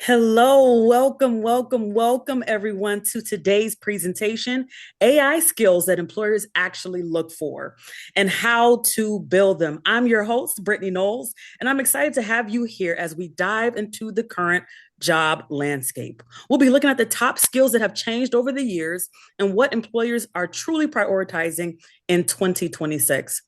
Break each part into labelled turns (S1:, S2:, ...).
S1: Hello, welcome everyone to today's presentation, AI skills that employers actually look for and how to build them. I'm your host, Brittany Knowles, and I'm excited to have you here as we dive into the current job landscape. We'll be looking at the top skills that have changed over the years and what employers are truly prioritizing in 2026.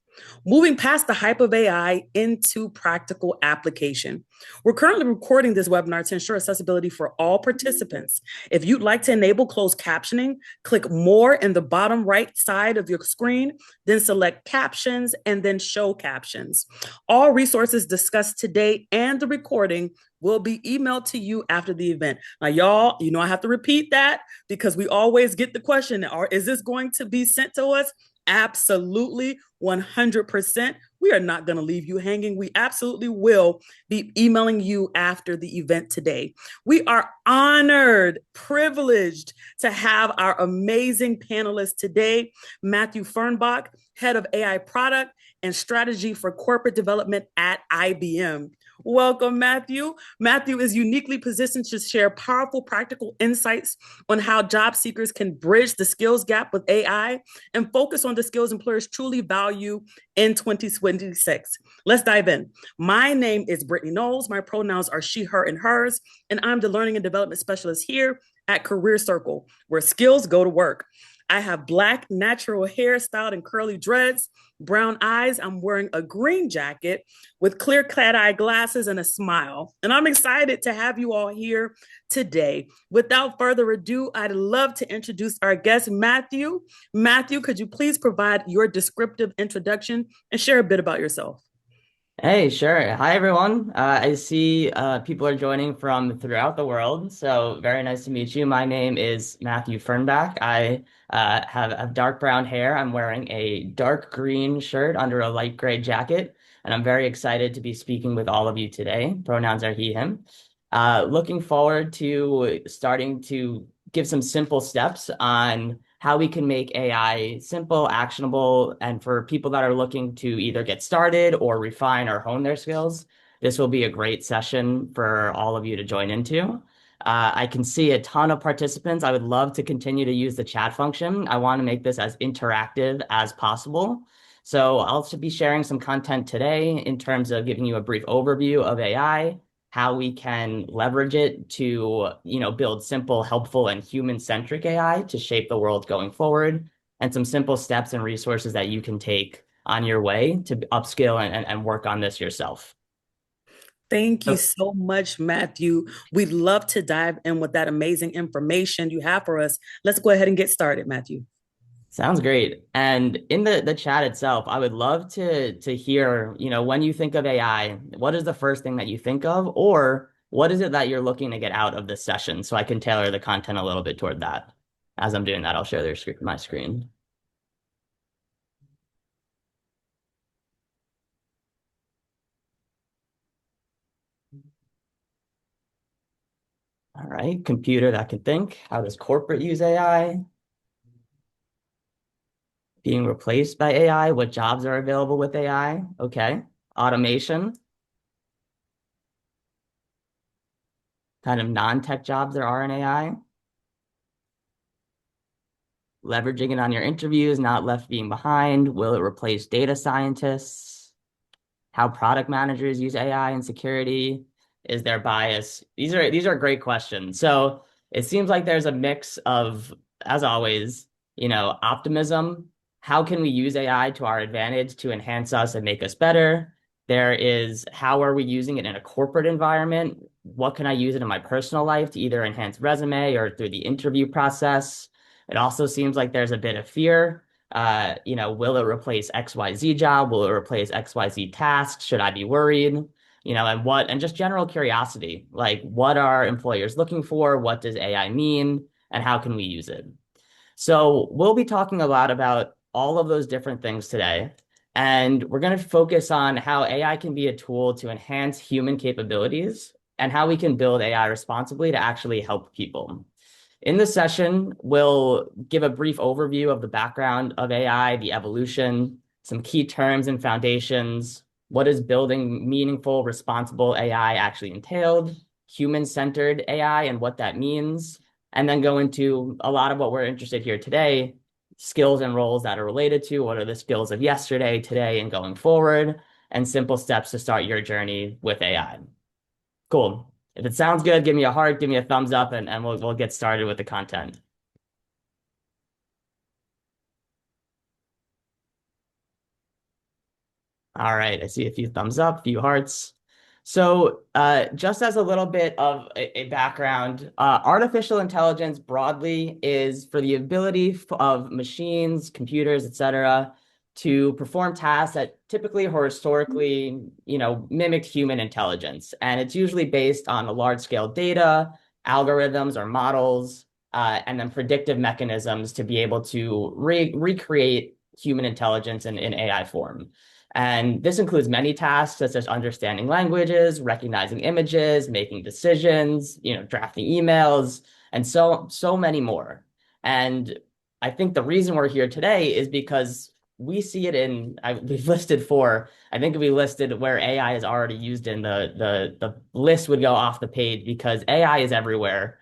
S1: Moving past the hype of AI into practical application. We're currently recording this webinar to ensure accessibility for all participants. If you'd like to enable closed captioning, click more in the bottom right side of your screen, then select captions and then show captions. All resources discussed today and the recording will be emailed to you after the event. Now, y'all, I have to repeat that because we always get the question, is this going to be sent to us? Absolutely, 100%. We are not going to leave you hanging. We absolutely will be emailing you after the event today. We are honored, privileged to have our amazing panelists today, Matthew Fernbach, Head of AI Product and Strategy for Corporate Development at IBM. Welcome, Matthew. Matthew is uniquely positioned to share powerful, practical insights on how job seekers can bridge the skills gap with AI and focus on the skills employers truly value in 2026. Let's dive in. My name is Brittany Knowles. My pronouns are she, her, and hers, and I'm the Learning and Development Specialist here at Career Circle, where skills go to work. I have black natural hair styled in curly dreads, brown eyes. I'm wearing a green jacket with clear cat eye glasses and a smile. And I'm excited to have you all here today. Without further ado, I'd love to introduce our guest, Matthew. Matthew, could you please provide your descriptive introduction and share a bit about yourself?
S2: Hey, sure. Hi, everyone. I see people are joining from throughout the world, so very nice to meet you. My name is Matthew Fernbach. I have dark brown hair. I'm wearing a dark green shirt under a light gray jacket, and I'm very excited to be speaking with all of you today. Pronouns are he, him. Looking forward to starting to give some simple steps on how we can make AI simple, actionable, and for people that are looking to either get started or refine or hone their skills, this will be a great session for all of you to join into. I can see a ton of participants. I would love to continue to use the chat function. I want to make this as interactive as possible. So I'll also be sharing some content today in terms of giving you a brief overview of AI, how we can leverage it to, build simple, helpful, and human-centric AI to shape the world going forward, and some simple steps and resources that you can take on your way to upskill and work on this yourself.
S1: Thank you
S2: So,
S1: so much, Matthew. We'd love to dive in with that amazing information you have for us. Let's go ahead and get started, Matthew.
S2: sounds great. And in the chat itself, I would love to hear, when you think of AI, what is the first thing that you think of, or what is it that you're looking to get out of this session? So I can tailor the content a little bit toward that. As I'm doing that, I'll share my screen. All right, computer that can think. How does corporate use AI? Being replaced by AI? What jobs are available with AI? Okay. Automation, kind of non-tech jobs there are in AI. Leveraging it on your interviews, not left being behind. Will it replace data scientists? How product managers use AI in security? Is there bias? These are great questions. So it seems like there's a mix of, as always, optimism. How can we use AI to our advantage to enhance us and make us better? There is how are we using it in a corporate environment? What can I use it in my personal life to either enhance resume or through the interview process? It also seems like there's a bit of fear. Will it replace XYZ job? Will it replace XYZ tasks? Should I be worried? And just general curiosity, like what are employers looking for? What does AI mean? And how can we use it? So we'll be talking a lot about all of those different things today. And we're going to focus on how AI can be a tool to enhance human capabilities and how we can build AI responsibly to actually help people. In this session, we'll give a brief overview of the background of AI, the evolution, some key terms and foundations, what is building meaningful, responsible AI actually entailed, human-centered AI and what that means, and then go into a lot of what we're interested here today, skills and roles that are related to, what are the skills of yesterday, today, and going forward, and simple steps to start your journey with AI. Cool. If it sounds good, give me a heart, give me a thumbs up, and we'll get started with the content. All right, I see a few thumbs up, a few hearts. So, just as a little bit of a background, artificial intelligence broadly is for the ability of machines, computers, etc., to perform tasks that typically or historically, mimicked human intelligence. And it's usually based on a large-scale data, algorithms or models, and then predictive mechanisms to be able to recreate human intelligence in AI form. And this includes many tasks such as understanding languages, recognizing images, making decisions, drafting emails, and so many more. And I think the reason we're here today is because we see it we've listed four. I think if we listed where AI is already used in the list would go off the page because AI is everywhere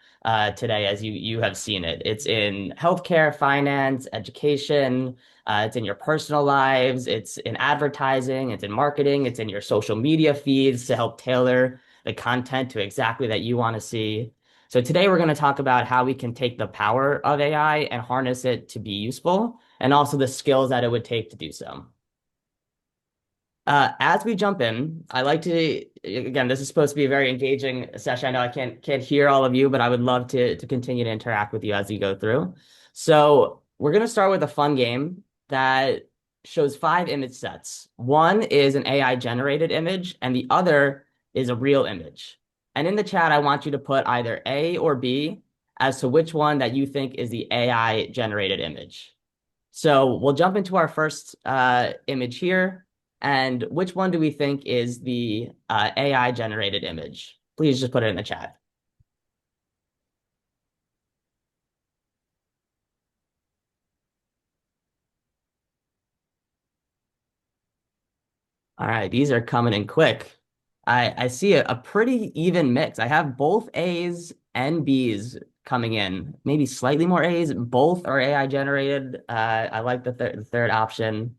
S2: today, as you have seen it. It's in healthcare, finance, education. It's in your personal lives, it's in advertising, it's in marketing, it's in your social media feeds to help tailor the content to exactly that you want to see. So today we're going to talk about how we can take the power of AI and harness it to be useful, and also the skills that it would take to do so. As we jump in, I like to, again, this is supposed to be a very engaging session. I know I can't hear all of you, but I would love to continue to interact with you as we go through. So we're going to start with a fun game that shows 5 image sets. One is an AI generated image, and the other is a real image. And in the chat, I want you to put either A or B as to which one that you think is the AI generated image. So we'll jump into our first image here. And which one do we think is the AI generated image? Please just put it in the chat. All right, these are coming in quick. I see a pretty even mix. I have both A's and B's coming in, maybe slightly more A's. Both are AI generated. I like the third option.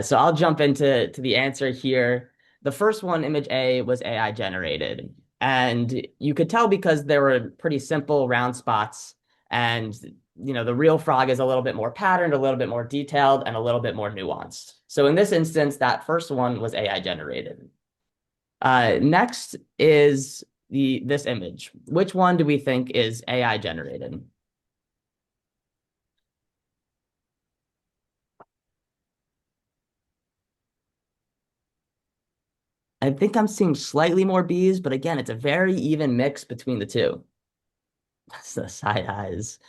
S2: So I'll jump into the answer here. The first one, image A, was AI generated. And you could tell because there were pretty simple round spots. And, the real frog is a little bit more patterned, a little bit more detailed, and a little bit more nuanced. So in this instance, that first one was AI generated. Next is this image. Which one do we think is AI generated? I think I'm seeing slightly more B's, but again, it's a very even mix between the two. That's the side eyes.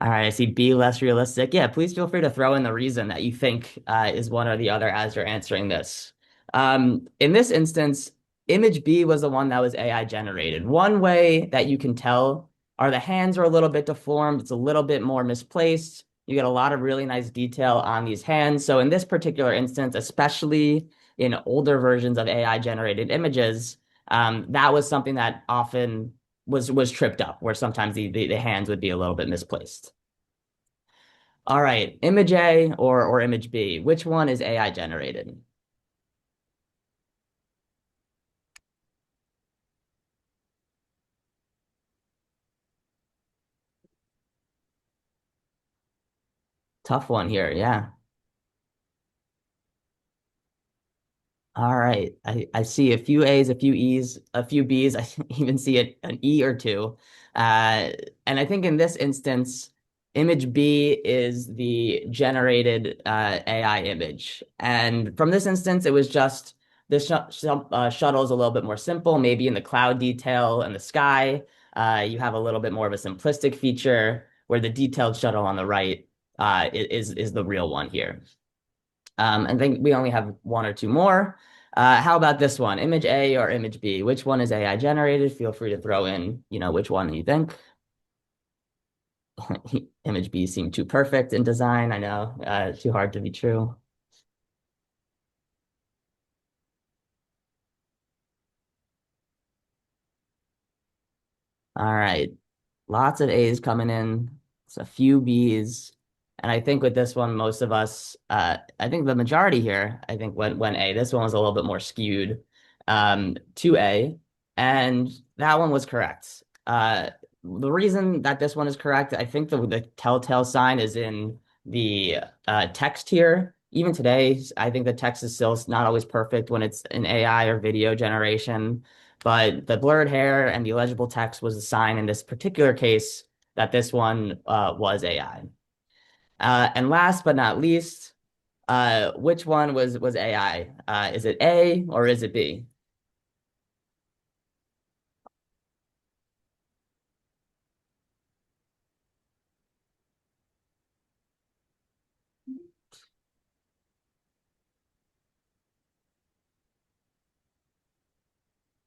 S2: All right, I see B less realistic. Yeah, please feel free to throw in the reason that you think is one or the other as you're answering this. In this instance, image B was the one that was AI generated. One way that you can tell are the hands are a little bit deformed. It's a little bit more misplaced. You get a lot of really nice detail on these hands. So in this particular instance, especially in older versions of AI generated images, that was something that often was tripped up, where sometimes the hands would be a little bit misplaced. All right, image A or image B, which one is AI generated? Tough one here, yeah. All right. I see a few A's, a few E's, a few B's. I even see an E or two. Uh, and I think in this instance, image B is the generated AI image. And from this instance, it was just this shuttle is a little bit more simple, maybe in the cloud detail and the sky. You have a little bit more of a simplistic feature where the detailed shuttle on the right is the real one here. I think we only have one or two more. How about this one? Image A or image B? Which one is AI generated? Feel free to throw in, which one you think. Image B seemed too perfect in design. I know, too hard to be true. All right. Lots of A's coming in. It's a few B's. And I think with this one, most of us, I think the majority here, I think went A. This one was a little bit more skewed to A. And that one was correct. The reason that this one is correct, I think the telltale sign is in the text here. Even today, I think the text is still not always perfect when it's an AI or video generation. But the blurred hair and the illegible text was a sign in this particular case that this one was AI. And last but not least, which one was AI? Is it A or is it B?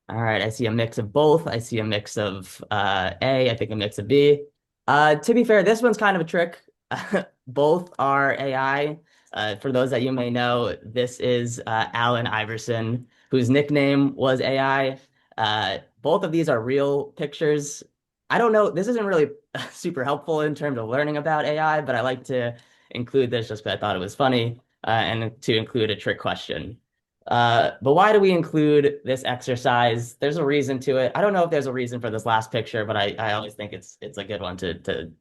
S2: All right, I see a mix of both. I see a mix of A, I think a mix of B. To be fair, this one's kind of a trick. Both are AI. For those that you may know, this is Allen Iverson, whose nickname was AI. Both of these are real pictures. I don't know, this isn't really super helpful in terms of learning about AI, but I like to include this just because I thought it was funny and to include a trick question. But why do we include this exercise? There's a reason to it. I don't know if there's a reason for this last picture, but I always think it's a good one to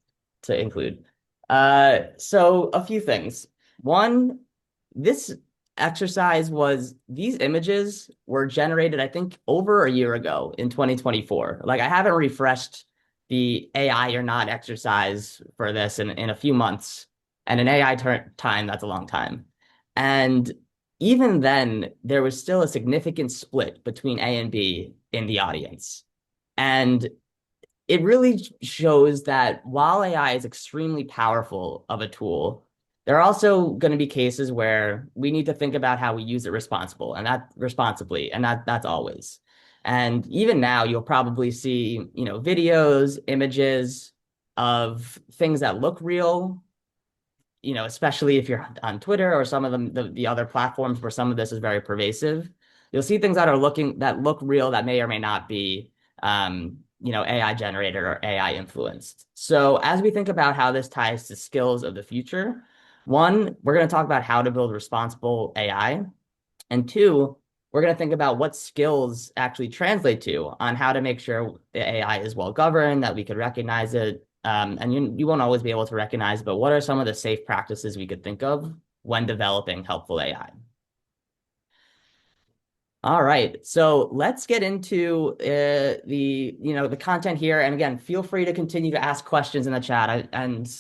S2: include. So a few things. One, this exercise was these images were generated, I think, over a year ago in 2024. Like I haven't refreshed the AI or not exercise for this in a few months. And an AI time, that's a long time. And even then, there was still a significant split between A and B in the audience. And it really shows that while AI is extremely powerful of a tool, there are also going to be cases where we need to think about how we use it responsibly, and that's always. And even now, you'll probably see, videos, images of things that look real, especially if you're on Twitter or some of the other platforms where some of this is very pervasive, you'll see things that look real that may or may not be, AI generated or AI influenced. So as we think about how this ties to skills of the future, one, we're going to talk about how to build responsible AI. And two, we're going to think about what skills actually translate to on how to make sure the AI is well governed, that we could recognize it. And you won't always be able to recognize, but what are some of the safe practices we could think of when developing helpful AI? All right, so let's get into the content here. And again, feel free to continue to ask questions in the chat and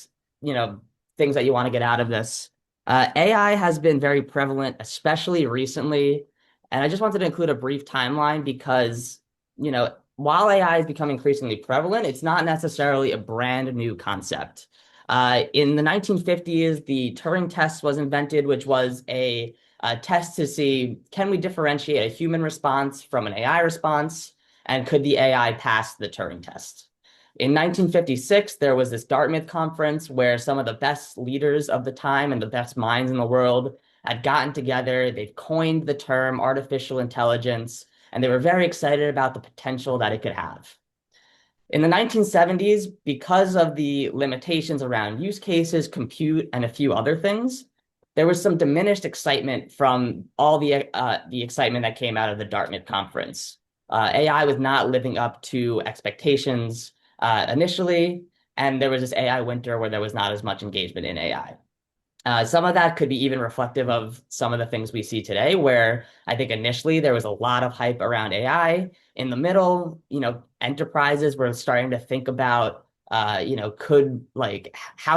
S2: you know things that you want to get out of this. AI has been very prevalent, especially recently, and I just wanted to include a brief timeline because while AI is becoming increasingly prevalent, it's not necessarily a brand new concept. In the 1950s, the Turing test was invented, which was a test to see can we differentiate a human response from an AI response, and could the AI pass the Turing test? In 1956, there was this Dartmouth conference where some of the best leaders of the time and the best minds in the world had gotten together. They've coined the term artificial intelligence, and they were very excited about the potential that it could have. In the 1970s, because of the limitations around use cases, compute, and a few other things, there was some diminished excitement from all the excitement that came out of the Dartmouth conference. AI was not living up to expectations initially, and there was this AI winter where there was not as much engagement in AI. Some of that could be even reflective of some of the things we see today, where I think initially there was a lot of hype around AI. In the middle, enterprises were starting to think about, how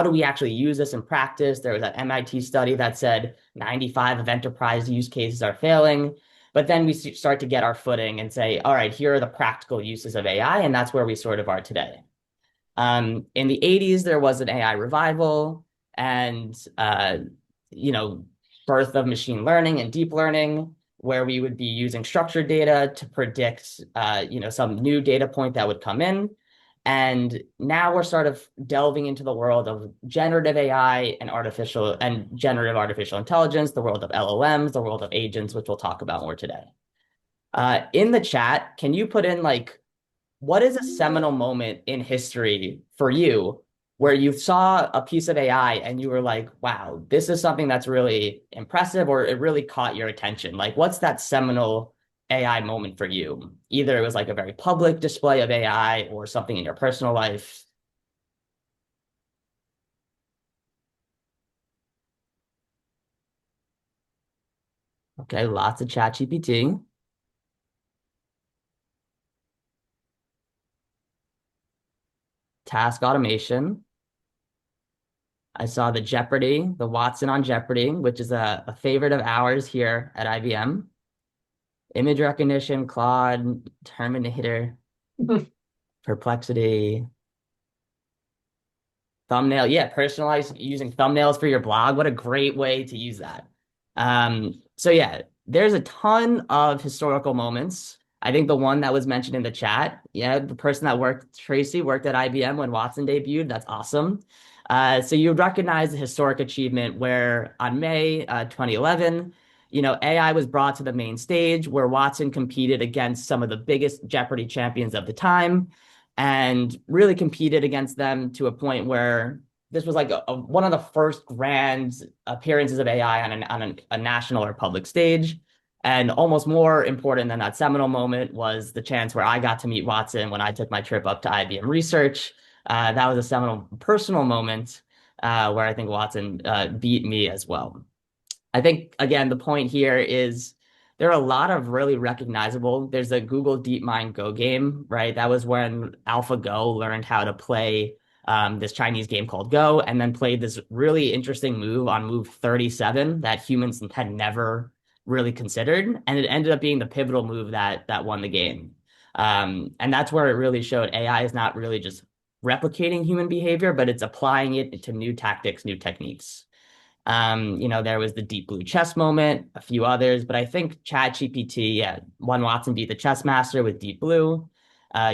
S2: do we actually use this in practice? There was an MIT study that said 95 of enterprise use cases are failing. But then we start to get our footing and say, all right, here are the practical uses of AI, and that's where we sort of are today. In the 80s, there was an AI revival and, birth of machine learning and deep learning, where we would be using structured data to predict, some new data point that would come in. And now we're sort of delving into the world of generative AI and generative artificial intelligence, the world of LLMs, the world of agents, which we'll talk about more today. In the chat, can you put in what is a seminal moment in history for you where you saw a piece of AI and you were like, wow, this is something that's really impressive, or it really caught your attention? Like, what's that seminal AI moment for you? Either it was like a very public display of AI or something in your personal life. Okay, lots of chat GPT, task automation. I saw the Jeopardy, the Watson on Jeopardy, which is a favorite of ours here at IBM. Image recognition, Claude, Terminator, Perplexity, thumbnail. Yeah, personalized using thumbnails for your blog. What a great way to use that. So yeah, there's a ton of historical moments. I think the one that was mentioned in the chat, yeah, the person that worked, Tracy, worked at IBM when Watson debuted. That's awesome. So you recognize the historic achievement where on May 2011, AI was brought to the main stage where Watson competed against some of the biggest Jeopardy champions of the time and really competed against them to a point where this was like one of the first grand appearances of AI on a national or public stage. And almost more important than that seminal moment was the chance where I got to meet Watson when I took my trip up to IBM Research. That was a seminal personal moment where I think Watson beat me as well. I think, again, the point here is there are a lot of really recognizable. There's a Google DeepMind Go game, right? That was when AlphaGo learned how to play this Chinese game called Go, and then played this really interesting move on move 37 that humans had never really considered. And it ended up being the pivotal move that won the game. And that's where it really showed AI is not really just replicating human behavior, but it's applying it to new tactics, new techniques. There was the Deep Blue chess moment, a few others, but I think ChatGPT, yeah, won Watson beat the chess master with Deep Blue,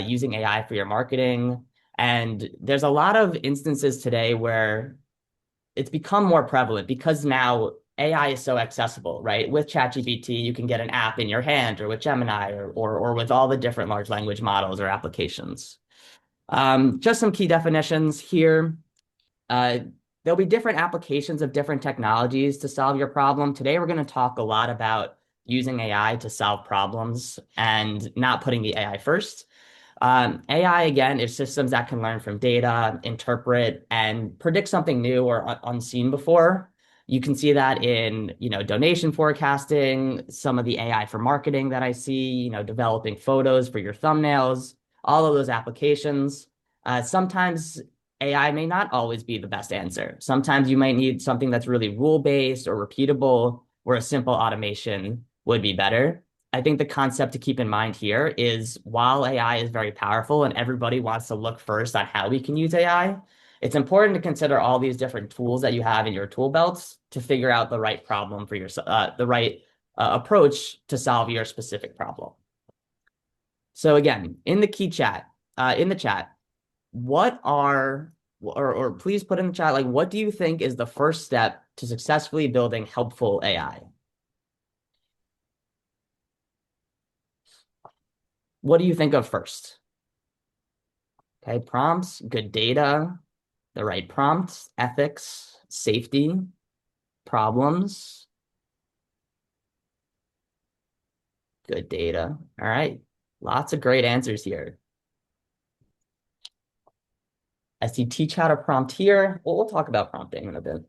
S2: using AI for your marketing. And there's a lot of instances today where it's become more prevalent because now AI is so accessible, right? With ChatGPT, you can get an app in your hand, or with Gemini, or with all the different large language models or applications. Just some key definitions here. Uh, there'll be different applications of different technologies to solve your problem. Today, we're going to talk a lot about using AI to solve problems and not putting the AI first. AI, again, is systems that can learn from data, interpret, and predict something new or unseen before. You can see that in, donation forecasting, some of the AI for marketing that I see, developing photos for your thumbnails, all of those applications. Sometimes AI may not always be the best answer. Sometimes you might need something that's really rule-based or repeatable, where a simple automation would be better. I think the concept to keep in mind here is while AI is very powerful and everybody wants to look first on how we can use AI, it's important to consider all these different tools that you have in your tool belts to figure out the right problem for your, the right approach to solve your specific problem. So again, in the chat, what are, or please put in the chat, like, what do you think is the first step to successfully building helpful AI? What do you think of first? Okay, prompts, good data, the right prompts, ethics, safety, problems, good data. All right, lots of great answers here. I see teach how to prompt here. Well, we'll talk about prompting in a bit.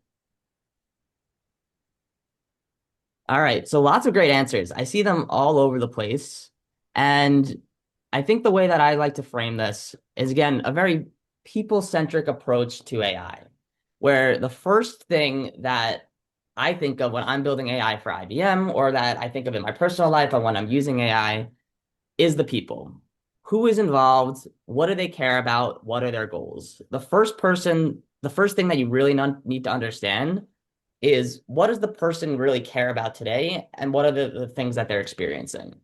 S2: All right, so lots of great answers. I see them all over the place. And I think the way that I like to frame this is, again, a very people-centric approach to AI, where the first thing that I think of when I'm building AI for IBM, or that I think of in my personal life and when I'm using AI, is the people. Who is involved? What do they care about? What are their goals? The first thing that you really need to understand is, what does the person really care about today? And what are the things that they're experiencing?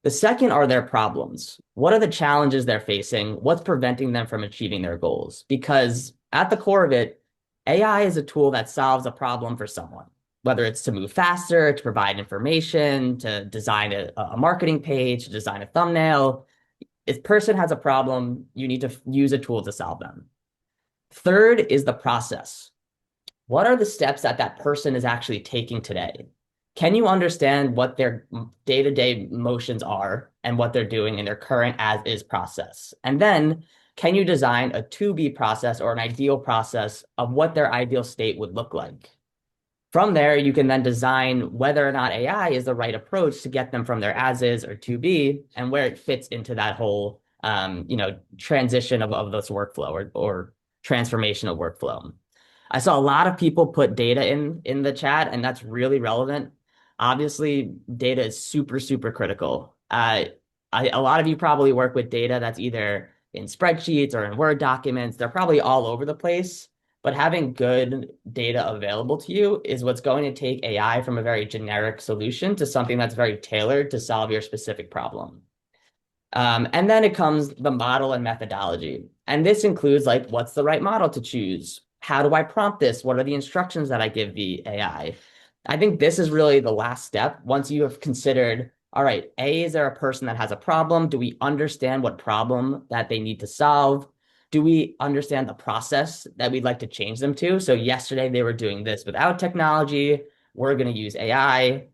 S2: The second are their problems. What are the challenges they're facing? What's preventing them from achieving their goals? Because at the core of it, AI is a tool that solves a problem for someone, whether it's to move faster, to provide information, to design a marketing page, to design a thumbnail. if person has a problem, you need to use a tool to solve them. Third is the process. What are the steps that that person is actually taking today? Can you understand what their day-to-day motions are and what they're doing in their current as is process? And then can you design a to be process or an ideal process of what their ideal state would look like? From there, you can then design whether or not AI is the right approach to get them from their as is or to be and where it fits into that whole transition of this workflow or transformational workflow. I saw a lot of people put data in the chat, and that's really relevant. Obviously, data is super, super critical. A lot of you probably work with data that's either in spreadsheets or in Word documents. They're probably all over the place, but having good data available to you is what's going to take AI from a very generic solution to something that's very tailored to solve your specific problem. And then it comes the model and methodology. And this includes like, what's the right model to choose? How do I prompt this? What are the instructions that I give the AI? I think this is really the last step. Once you have considered, all right, A, is there a person that has a problem? Do we understand what problem that they need to solve? Do we understand the process that we'd like to change them to? So yesterday they were doing this without technology. We're going to use AI.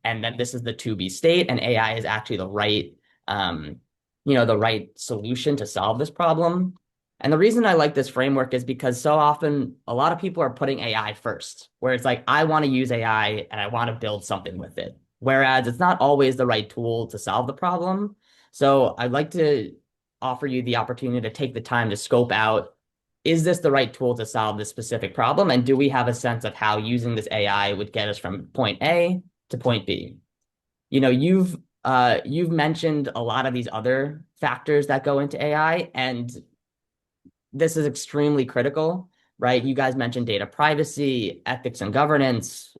S2: And then this is the to be state, and AI is actually um, the right solution to solve this problem. And the reason I like this framework is because so often a lot of people are putting AI first, where it's like, I want to use AI and I want to build something with it. Whereas it's not always the right tool to solve the problem. So I'd like to offer you the opportunity to take the time to scope out, is this the right tool to solve this specific problem? And do we have a sense of how using this AI would get us from point A to point B? You know, you've mentioned a lot of these other factors that go into AI, and this is extremely critical, right? You guys mentioned data privacy, ethics and governance,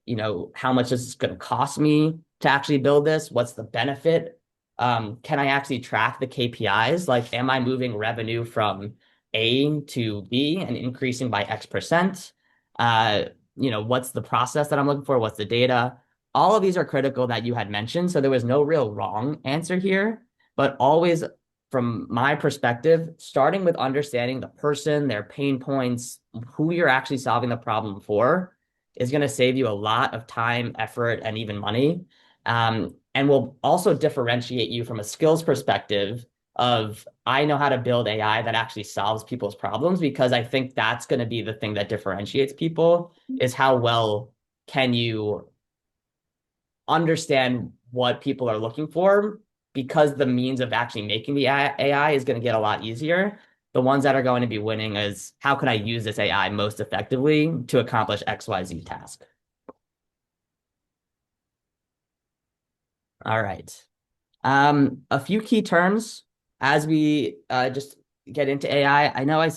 S2: how much is this going to cost me to actually build this? What's the benefit? Can I actually track the KPIs? Like, am I moving revenue from A to B and increasing by X%? What's the process that I'm looking for? What's the data? All of these are critical that you had mentioned. So there was no real wrong answer here, but always from my perspective, starting with understanding the person, their pain points, who you're actually solving the problem for is going to save you a lot of time, effort, and even money. And will also differentiate you from a skills perspective of, I know how to build AI that actually solves people's problems, because I think that's going to be the thing that differentiates people, is how well can you understand what people are looking for, because the means of actually making the AI is going to get a lot easier. The ones that are going to be winning is, how can I use this AI most effectively to accomplish XYZ task? All right. A few key terms as we just get into AI. I know I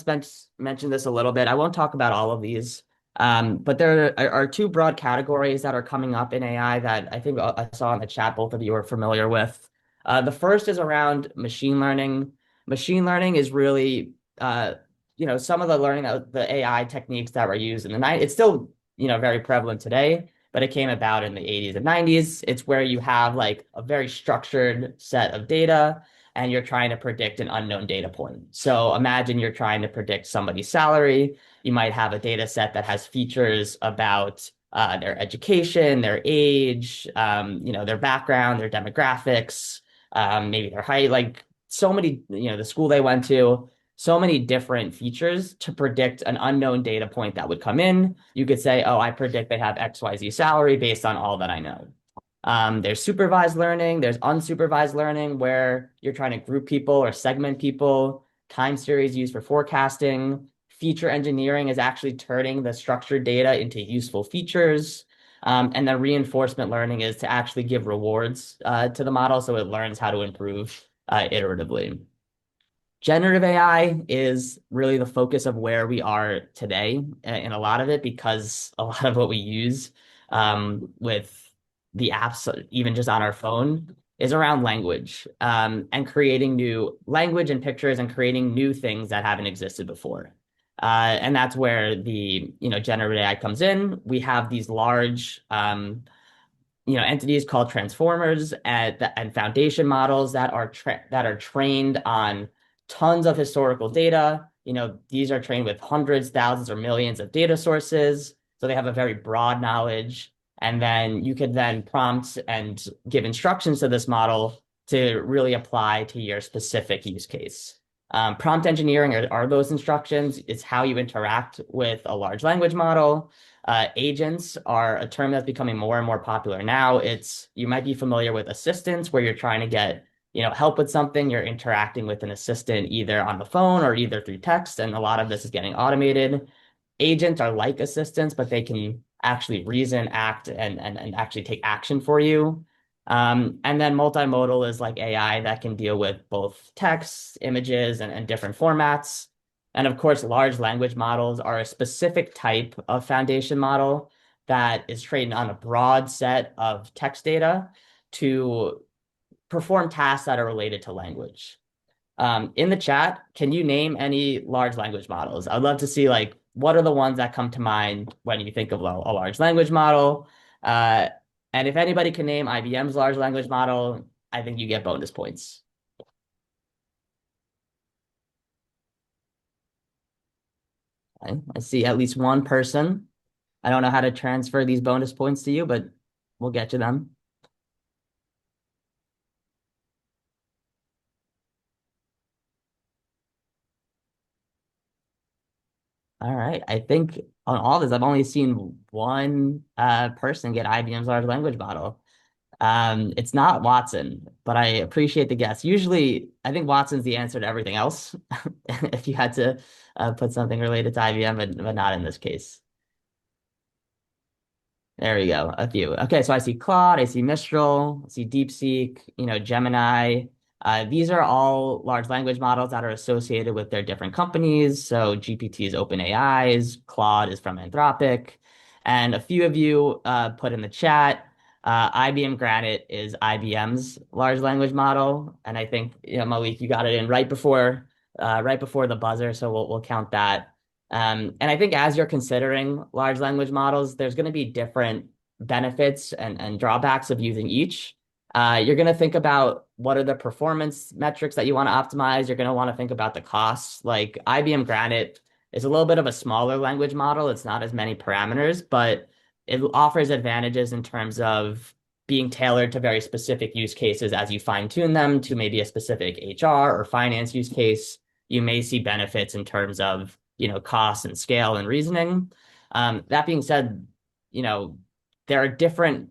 S2: mentioned this a little bit. I won't talk about all of these. But there are two broad categories that are coming up in AI that I think I saw in the chat both of you are familiar with. The first is around machine learning. Machine learning is really, some of the learning that the AI techniques that were used in the 90s. It's still, very prevalent today, but it came about in the 80s and 90s. It's where you have like a very structured set of data and you're trying to predict an unknown data point. So imagine you're trying to predict somebody's salary. You might have a data set that has features about their education, their age, their background, their demographics, maybe their height, like so many, the school they went to, so many different features to predict an unknown data point that would come in. You could say, oh, I predict they have XYZ salary based on all that I know. There's supervised learning, there's unsupervised learning, where you're trying to group people or segment people. Time series used for forecasting. Feature engineering is actually turning the structured data into useful features. And then reinforcement learning is to actually give rewards to the model so it learns how to improve iteratively. Generative AI is really the focus of where we are today in a lot of it, because a lot of what we use with the apps, even just on our phone, is around language and creating new language and pictures and creating new things that haven't existed before. And that's where the generative AI comes in. We have these large entities called transformers and foundation models that are trained on tons of historical data. These are trained with hundreds, thousands, or millions of data sources, so they have a very broad knowledge. And then you could then prompt and give instructions to this model to really apply to your specific use case. Prompt engineering are those instructions. It's how you interact with a large language model. Agents are a term that's becoming more and more popular now. You might be familiar with assistants where you're trying to get, help with something. You're interacting with an assistant either on the phone or either through text, and a lot of this is getting automated. Agents are like assistants, but they can actually reason, act, and actually take action for you. And then multimodal is like AI that can deal with both text, images, and different formats. And of course, large language models are a specific type of foundation model that is trained on a broad set of text data to perform tasks that are related to language. In the chat, can you name any large language models? I'd love to see like what are the ones that come to mind when you think of a large language model. Uh, and if anybody can name IBM's large language model, I think you get bonus points. Okay. I see at least one person. I don't know how to transfer these bonus points to you, but we'll get to them. All right. I think on all this, I've only seen one person get IBM's large language model. It's not Watson, but I appreciate the guess. Usually, I think Watson's the answer to everything else, if you had to put something related to IBM, but not in this case. There we go. A few. Okay, so I see Claude, I see Mistral, I see DeepSeek, Gemini. These are all large language models that are associated with their different companies. So GPT is OpenAI's, Claude is from Anthropic, and a few of you put in the chat. IBM Granite is IBM's large language model, and I think Malik, you got it in right before the buzzer, so we'll count that. And I think as you're considering large language models, there's going to be different benefits and drawbacks of using each. You're going to think about what are the performance metrics that you want to optimize. You're going to want to think about the costs. Like IBM Granite is a little bit of a smaller language model. It's not as many parameters, but it offers advantages in terms of being tailored to very specific use cases as you fine tune them to maybe a specific HR or finance use case. You may see benefits in terms of cost and scale and reasoning. That being said, there are different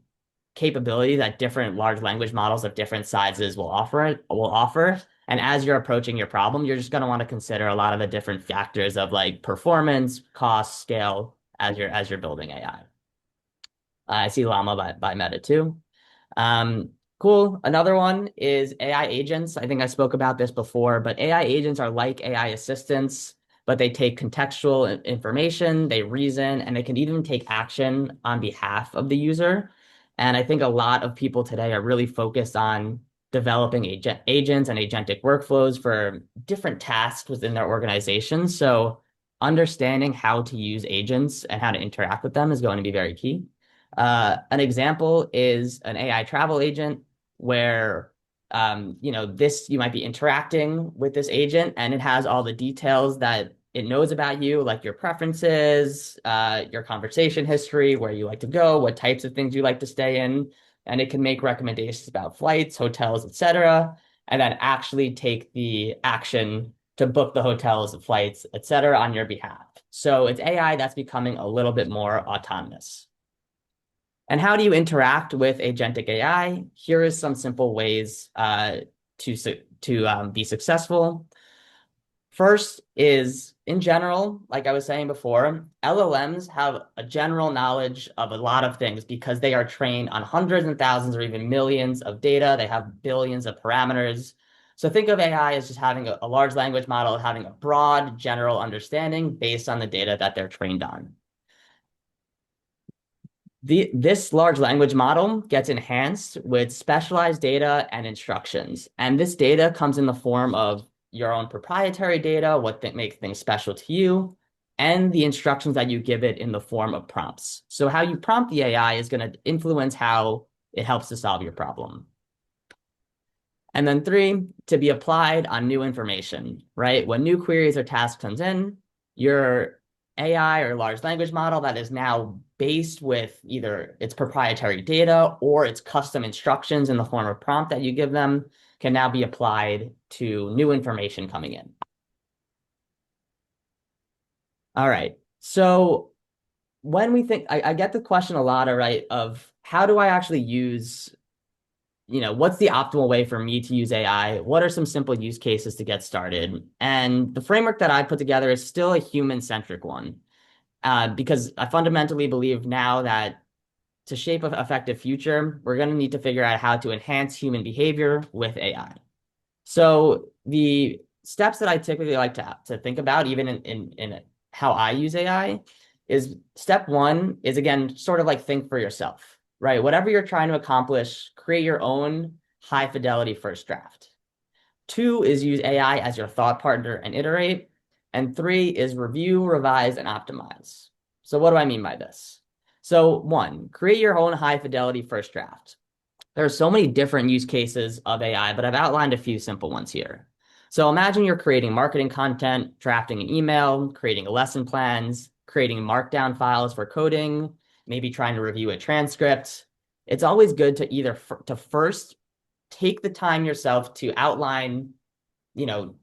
S2: capabilities that different large language models of different sizes will offer. And as you're approaching your problem, you're just going to want to consider a lot of the different factors of like performance, cost, scale as you're building AI. I see Llama by Meta too. Cool. Another one is AI agents. I think I spoke about this before, but AI agents are like AI assistants, but they take contextual information, they reason, and they can even take action on behalf of the user. And I think a lot of people today are really focused on developing agents and agentic workflows for different tasks within their organization. So understanding how to use agents and how to interact with them is going to be very key. An example is an AI travel agent where you might be interacting with this agent and it has all the details that it knows about you, like your preferences, your conversation history, where you like to go, what types of things you like to stay in, and it can make recommendations about flights, hotels, etc., and then actually take the action to book the hotels, flights, etc., on your behalf. So it's AI that's becoming a little bit more autonomous. And how do you interact with agentic AI? Here is some simple ways to be successful. First is, in general, like I was saying before, LLMs have a general knowledge of a lot of things because they are trained on hundreds and thousands or even millions of data. They have billions of parameters. So think of AI as just having a large language model, having a broad general understanding based on the data that they're trained on. This large language model gets enhanced with specialized data and instructions. And this data comes in the form of your own proprietary data, what makes things special to you, and the instructions that you give it in the form of prompts. So how you prompt the AI is going to influence how it helps to solve your problem. And then three, to be applied on new information, right? When new queries or tasks comes in, your AI or large language model that is now based with either its proprietary data or its custom instructions in the form of prompt that you give them can now be applied to new information coming in. All right. So when we think, I get the question a lot, all right, of how do I actually use, what's the optimal way for me to use AI? What are some simple use cases to get started? And the framework that I put together is still a human-centric one, because I fundamentally believe now that to shape an effective future, we're going to need to figure out how to enhance human behavior with AI. So the steps that I typically like to think about, even in how I use AI, is step one is again sort of like think for yourself, right? Whatever you're trying to accomplish, create your own high fidelity first draft. Two is use AI as your thought partner and iterate. And three is review, revise, and optimize. So what do I mean by this? So one, create your own high fidelity first draft. There are so many different use cases of AI, but I've outlined a few simple ones here. So imagine you're creating marketing content, drafting an email, creating lesson plans, creating markdown files for coding, maybe trying to review a transcript. It's always good to either to first take the time yourself to outline,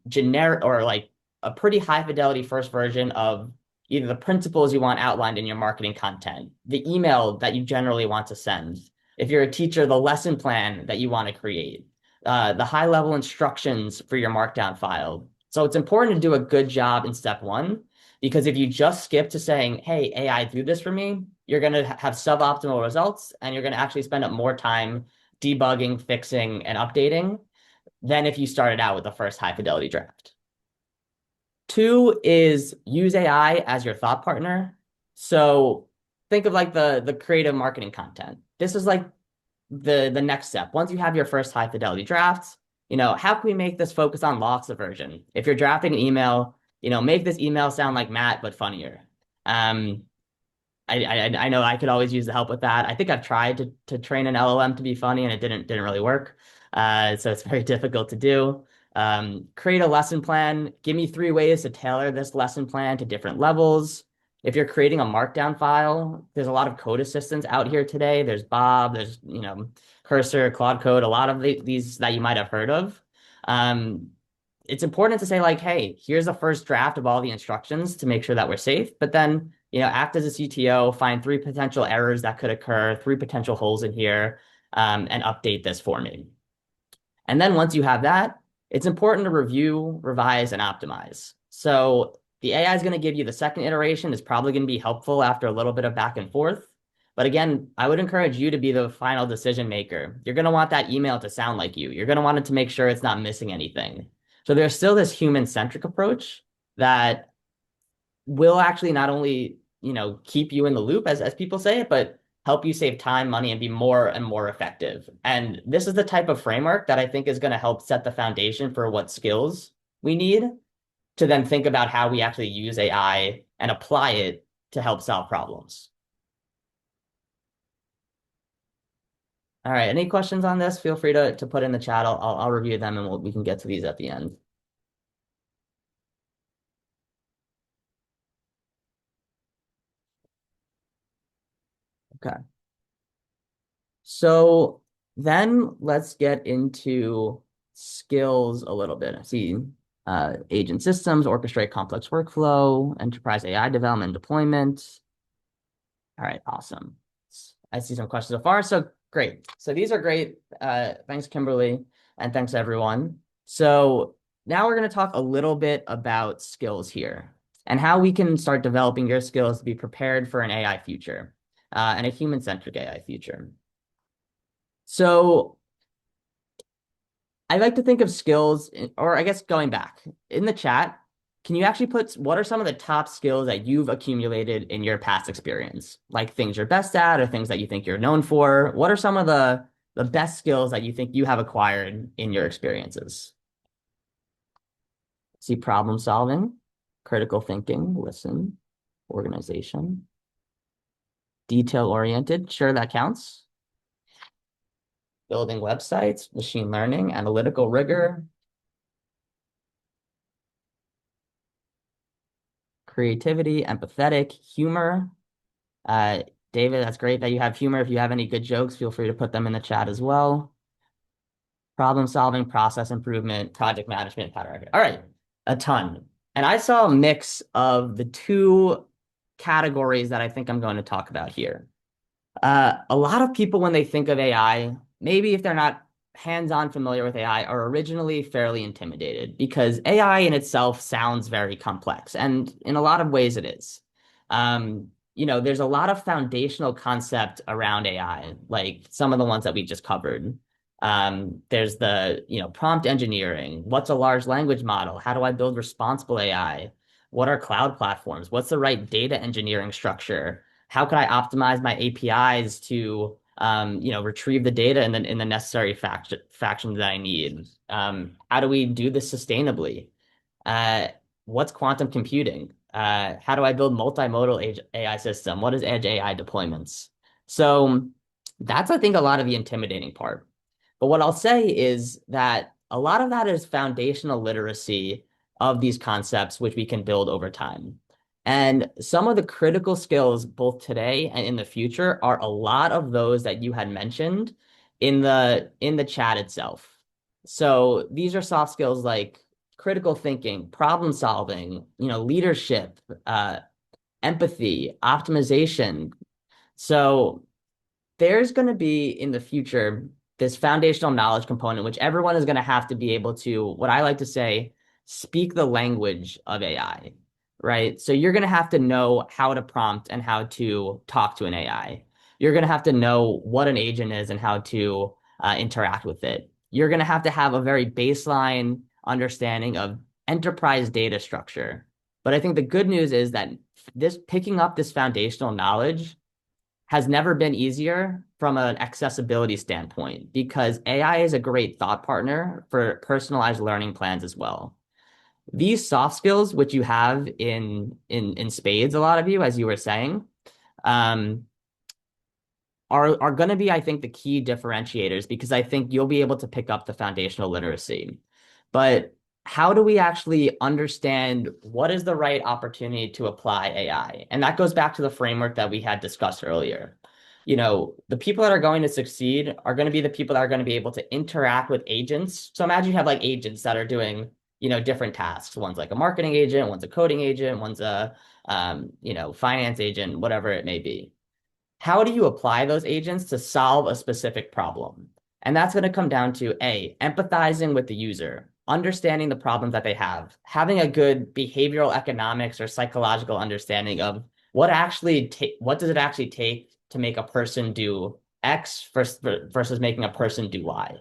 S2: generic or like a pretty high fidelity first version of either the principles you want outlined in your marketing content, the email that you generally want to send. If you're a teacher, the lesson plan that you want to create, the high level instructions for your markdown file. So it's important to do a good job in step one, because if you just skip to saying, hey, AI, do this for me, you're going to have suboptimal results and you're going to actually spend up more time debugging, fixing, and updating than if you started out with the first high fidelity draft. Two is use AI as your thought partner. So think of like the creative marketing content. This is like the next step. Once you have your first high fidelity drafts, how can we make this focus on loss aversion? If you're drafting an email, make this email sound like Matt, but funnier. Um, I know I could always use the help with that. I think I've tried to train an LLM to be funny and it didn't really work. So it's very difficult to do. Create a lesson plan. Give me 3 ways to tailor this lesson plan to different levels. If you're creating a markdown file, there's a lot of code assistants out here today. There's Bob, there's, Cursor, Claude Code, a lot of these that you might have heard of. It's important to say like, hey, here's the first draft of all the instructions to make sure that we're safe. But then, act as a CTO, find 3 potential errors that could occur, 3 potential holes in here, and update this for me. And then once you have that, it's important to review, revise, and optimize. So the AI is going to give you the second iteration is probably going to be helpful after a little bit of back and forth. But again, I would encourage you to be the final decision maker. You're going to want that email to sound like you. You're going to want it to make sure it's not missing anything. So there's still this human-centric approach that will actually not only, keep you in the loop as people say it, but help you save time, money, and be more and more effective. And this is the type of framework that I think is going to help set the foundation for what skills we need to then think about how we actually use AI and apply it to help solve problems. All right, any questions on this? Feel free to put in the chat. I'll review them and we can get to these at the end. Okay. So then let's get into skills a little bit. I see agent systems, orchestrate complex workflow, enterprise AI development, deployment. All right, awesome. I see some questions so far. So great. So these are great. Thanks, Kimberly, and thanks everyone. So now we're going to talk a little bit about skills here and how we can start developing your skills to be prepared for an AI future and a human-centric AI future. So I like to think of skills, or I guess going back in the chat, can you actually put what are some of the top skills that you've accumulated in your past experience? Like things you're best at or things that you think you're known for? What are some of the best skills that you think you have acquired in your experiences? See problem solving, critical thinking, listen, organization, detail oriented. Sure, that counts. building websites, machine learning, analytical rigor, creativity, empathetic, humor. Uh, David, that's great that you have humor. If you have any good jokes, feel free to put them in the chat as well. Problem solving, process improvement, project management, pattern recognition. All right, a ton. And I saw a mix of the two categories that I think I'm going to talk about here. A lot of people, when they think of AI, maybe if they're not hands-on familiar with AI, are originally fairly intimidated because AI in itself sounds very complex, and in a lot of ways it is. There's a lot of foundational concept around AI, like some of the ones that we just covered. There's prompt engineering. What's a large language model? How do I build responsible AI? What are cloud platforms? What's the right data engineering structure? How can I optimize my APIs to retrieve the data in the necessary factions that I need? How do we do this sustainably? Uh, what's quantum computing? How do I build multimodal AI system? What is edge AI deployments? So that's, I think, a lot of the intimidating part. But what I'll say is that a lot of that is foundational literacy of these concepts, which we can build over time. And some of the critical skills, both today and in the future, are a lot of those that you had mentioned in the chat itself. So these are soft skills like critical thinking, problem solving, leadership, empathy, optimization. So there's going to be in the future this foundational knowledge component, which everyone is going to have to be able to, what I like to say, speak the language of AI, right? So you're going to have to know how to prompt and how to talk to an AI. You're going to have to know what an agent is and how to interact with it. You're going to have a very baseline understanding of enterprise data structure. But I think the good news is that this picking up this foundational knowledge has never been easier from an accessibility standpoint because AI is a great thought partner for personalized learning plans as well. These soft skills, which you have in spades, a lot of you, as you were saying, um, are going to be, I think, the key differentiators because I think you'll be able to pick up the foundational literacy. But how do we actually understand what is the right opportunity to apply AI? And that goes back to the framework that we had discussed earlier. The people that are going to succeed are going to be the people that are going to be able to interact with agents. So imagine you have like agents that are doing, different tasks. One's like a marketing agent, one's a coding agent, one's a, finance agent, whatever it may be. How do you apply those agents to solve a specific problem? And that's going to come down to A, empathizing with the user, understanding the problems that they have, having a good behavioral economics or psychological understanding of what does it actually take to make a person do X versus making a person do Y.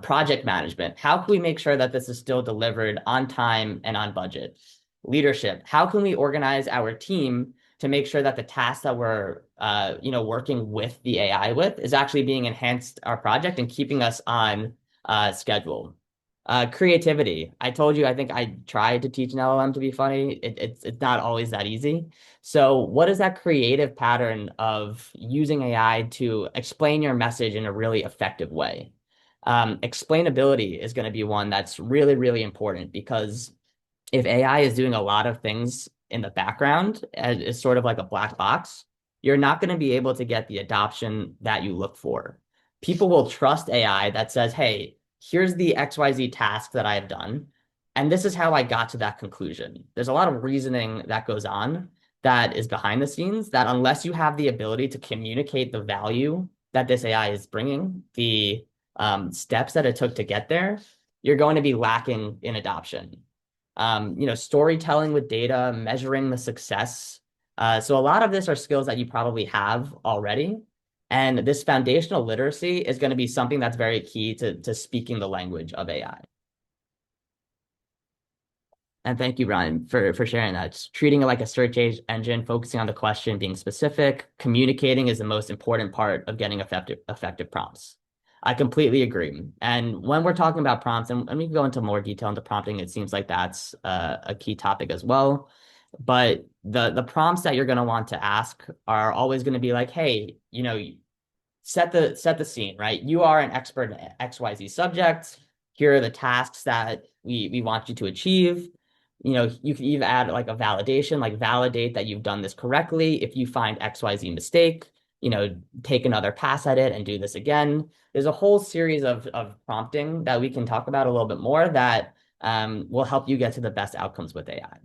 S2: Project management. How can we make sure that this is still delivered on time and on budget? Leadership. How can we organize our team to make sure that the tasks that we're working with the AI with is actually being enhanced our project and keeping us on schedule. Creativity. I told you, I think I tried to teach an LLM to be funny. It's not always that easy. So what is that creative pattern of using AI to explain your message in a really effective way? Explainability is going to be one that's really, really important because if AI is doing a lot of things in the background as sort of like a black box, you're not going to be able to get the adoption that you look for. People will trust AI that says, hey, here's the XYZ task that I have done, and this is how I got to that conclusion. There's a lot of reasoning that goes on that is behind the scenes that unless you have the ability to communicate the value that this AI is bringing, the steps that it took to get there, you're going to be lacking in adoption. Storytelling with data, measuring the success. So a lot of this are skills that you probably have already. And this foundational literacy is going to be something that's very key to speaking the language of AI. And thank you, Ryan, for sharing that. Just treating it like a search engine, focusing on the question, being specific, communicating is the most important part of getting effective prompts. I completely agree. And when we're talking about prompts, and we can go into more detail into prompting, it seems like that's a key topic as well. But the prompts that you're going to want to ask are always going to be like, hey, set the scene, right? You are an expert in XYZ subject. Here are the tasks that we want you to achieve. You can even add like a validation, like validate that you've done this correctly. If you find XYZ mistake, take another pass at it and do this again. There's a whole series of prompting that we can talk about a little bit more that will help you get to the best outcomes with AI.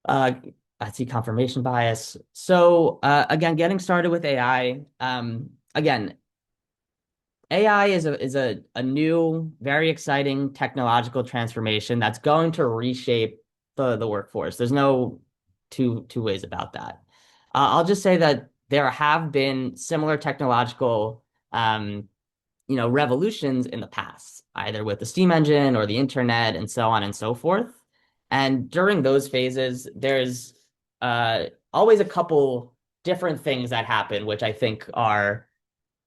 S2: Uh, I see confirmation bias. So again, getting started with AI. Again, AI is a new, very exciting technological transformation that's going to reshape the workforce. There's no two ways about that. I'll just say that there have been similar technological revolutions in the past, either with the steam engine or the internet and so on and so forth. And during those phases, there's always a couple different things that happen, which I think are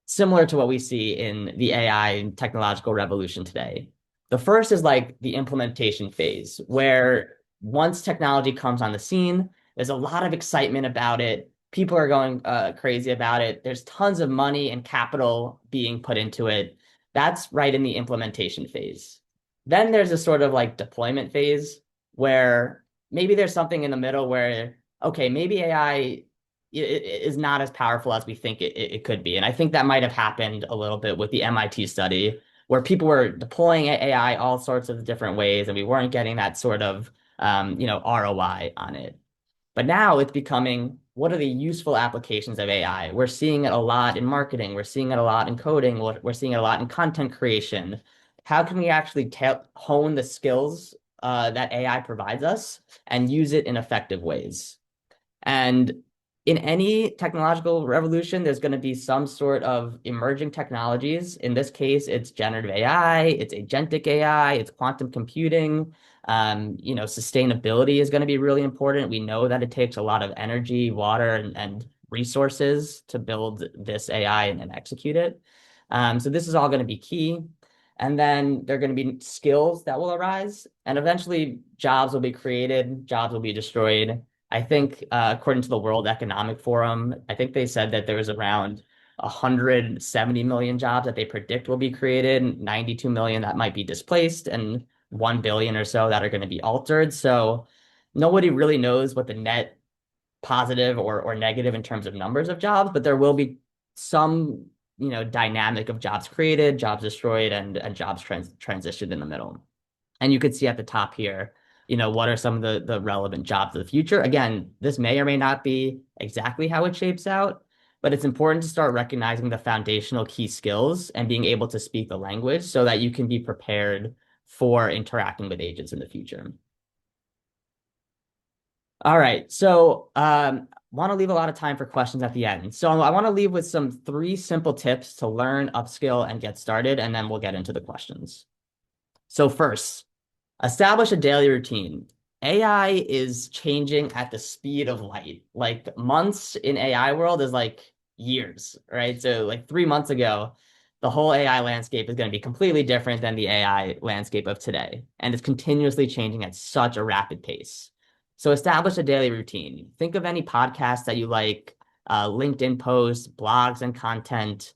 S2: similar to what we see in the AI technological revolution today. The first is like the implementation phase, where once technology comes on the scene, there's a lot of excitement about it. People are going crazy about it. There's tons of money and capital being put into it. That's right in the implementation phase. Then there's a sort of like deployment phase where maybe there's something in the middle where, okay, maybe AI is not as powerful as we think it could be. And I think that might have happened a little bit with the MIT study, where people were deploying AI all sorts of different ways, and we weren't getting that sort of ROI on it. But now it's becoming, what are the useful applications of AI? We're seeing it a lot in marketing. We're seeing it a lot in coding. We're seeing it a lot in content creation. How can we actually hone the skills that AI provides us and use it in effective ways? And in any technological revolution, there's going to be some sort of emerging technologies. In this case, it's generative AI, it's agentic AI, it's quantum computing. Sustainability is going to be really important. We know that it takes a lot of energy, water, and resources to build this AI and execute it. So this is all going to be key. And then there are going to be skills that will arise, and eventually jobs will be created, jobs will be destroyed. I think, according to the World Economic Forum, I think they said that there was around 170 million jobs that they predict will be created, 92 million that might be displaced, and 1 billion or so that are going to be altered. So nobody really knows what the net positive or negative in terms of numbers of jobs, but there will be some, dynamic of jobs created, jobs destroyed, and jobs transitioned in the middle. And you could see at the top here, what are some of the relevant jobs of the future? Again, this may or may not be exactly how it shapes out, but it's important to start recognizing the foundational key skills and being able to speak the language so that you can be prepared for interacting with agents in the future. All right, so want to leave a lot of time for questions at the end. So I want to leave with some 3 simple tips to learn, upskill, and get started, and then we'll get into the questions. So first, establish a daily routine. AI is changing at the speed of light. Like months in AI world is like years, right? So like 3 months ago, the whole AI landscape is going to be completely different than the AI landscape of today. And it's continuously changing at such a rapid pace. So establish a daily routine. Think of any podcasts that you like, LinkedIn posts, blogs, and content.